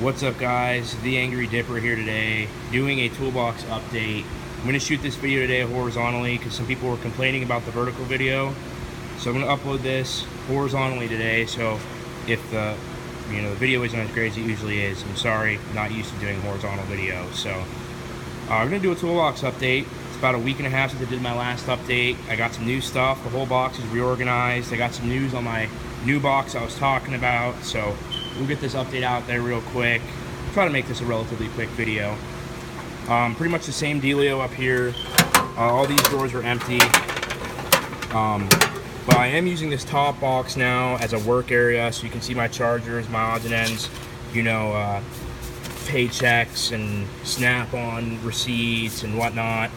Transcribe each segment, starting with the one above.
What's up, guys? The Angry Dipper here today, doing a toolbox update. I'm going to shoot this video today horizontally because some people were complaining about the vertical video. So I'm going to upload this horizontally today. So if the video isn't as great as it usually is, I'm sorry, I'm not used to doing horizontal video. So I'm going to do a toolbox update. It's about a week and a half since I did my last update. I got some new stuff. The whole box is reorganized. I got some news on my new box I was talking about. So we'll get this update out there real quick. Try to make this a relatively quick video. Pretty much the same dealio up here. All these drawers are empty. But I am using this top box now as a work area, so you can see my chargers, my odds and ends, paychecks and Snap-on receipts and whatnot.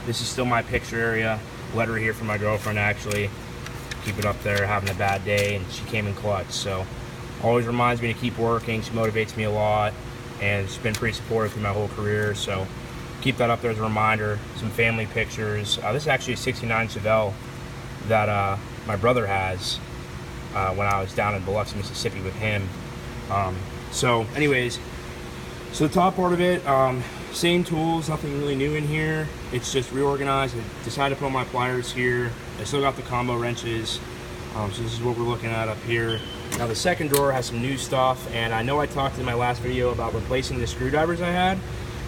This is still my picture area. Letter here from my girlfriend, actually. Keep it up there, having a bad day, and she came in clutch. So always reminds me to keep working. She motivates me a lot, and she's been pretty supportive through my whole career. So keep that up there as a reminder. Some family pictures. This is actually a '69 Chevelle that my brother has when I was down in Biloxi, Mississippi with him. So anyways, so the top part of it, same tools, nothing really new in here. It's just reorganized. I decided to put my pliers here. I still got the combo wrenches. So this is what we're looking at up here. Now the second drawer has some new stuff, and I know I talked in my last video about replacing the screwdrivers I had,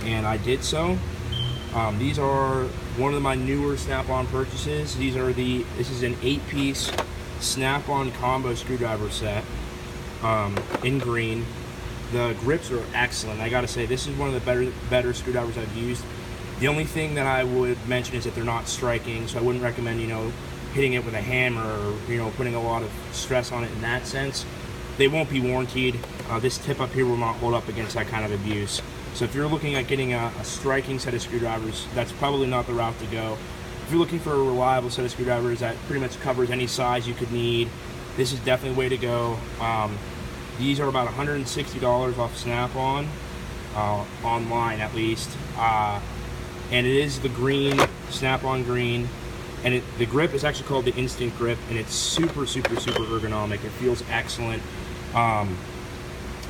and I did so. These are one of my newer Snap-on purchases. This is an 8-piece Snap-on combo screwdriver set in green. The grips are excellent. I gotta say, this is one of the better screwdrivers I've used. The only thing that I would mention is that they're not striking, so I wouldn't recommend, hitting it with a hammer or, putting a lot of stress on it in that sense. They won't be warranted. This tip up here will not hold up against that kind of abuse. So if you're looking at getting a striking set of screwdrivers, that's probably not the route to go. If you're looking for a reliable set of screwdrivers that pretty much covers any size you could need, this is definitely the way to go. These are about $160 off Snap-on, online at least. And it is the green, Snap-on green. And the grip is actually called the Instant Grip, and it's super, super, super ergonomic. It feels excellent. And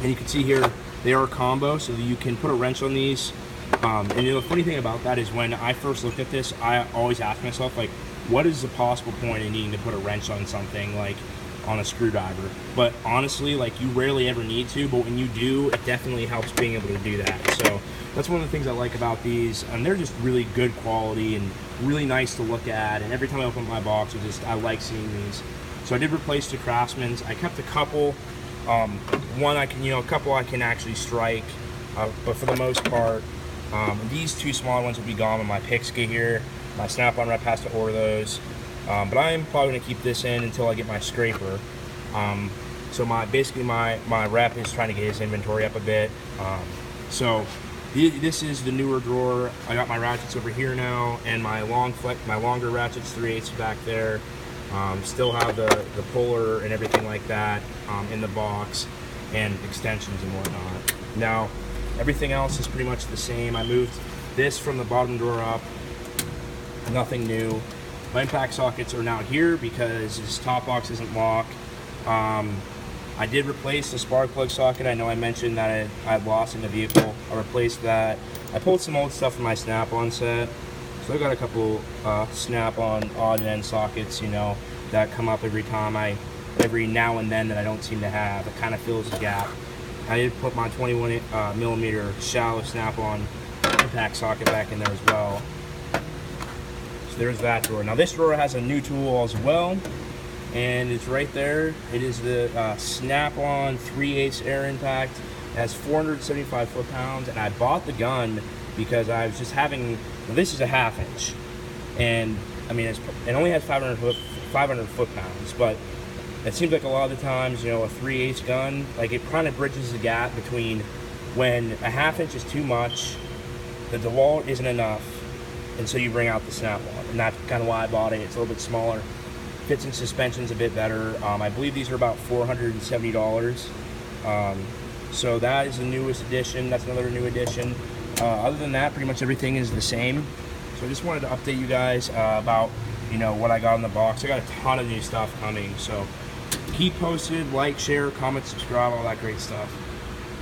you can see here, they are combo, so that you can put a wrench on these. And the funny thing about that is when I first looked at this, I always asked myself, like, what is the possible point in needing to put a wrench on something, like on a screwdriver? But honestly, like, you rarely ever need to, but when you do, it definitely helps being able to do that. So that's one of the things I like about these, and they're just really good quality and really nice to look at. And every time I open my box, I like seeing these. So I did replace the Craftsman's. I kept a couple. A couple I can actually strike, but for the most part, these two smaller ones will be gone when my picks get here. My Snap-on rep has to order those, but I am probably gonna keep this in until I get my scraper. So my rep is trying to get his inventory up a bit. This is the newer drawer. I got my ratchets over here now, and my longer ratchets, 3/8 back there. Still have the puller and everything like that in the box, and extensions and whatnot. Now, everything else is pretty much the same. I moved this from the bottom drawer up. Nothing new. My impact sockets are now here because this top box isn't locked. I did replace the spark plug socket. I know I mentioned that I had lost in the vehicle. I replaced that. I pulled some old stuff from my Snap-on set. So I got a couple Snap-on odd end sockets, that come up every now and then that I don't seem to have. It kind of fills the gap. I did put my 21 millimeter shallow Snap-on impact socket back in there as well. So there's that drawer. Now this drawer has a new tool as well, and it's right there. It is the Snap-on 3/8 air impact. It has 475 foot-pounds, and I bought the gun because I was just having, this is a 1/2 inch, and I mean, it only has 500 foot-pounds, but it seems like a lot of the times, a 3/8 gun, like, it kind of bridges the gap between when a 1/2 inch is too much, the DeWalt isn't enough, and so you bring out the Snap-on, and that's kind of why I bought it. It's a little bit smaller, fits in suspensions a bit better. I believe these are about $470. So that is the newest edition. That's another new edition. Other than that, pretty much everything is the same. So I just wanted to update you guys about what I got in the box. I got a ton of new stuff coming, so keep posted, like, share, comment, subscribe, all that great stuff.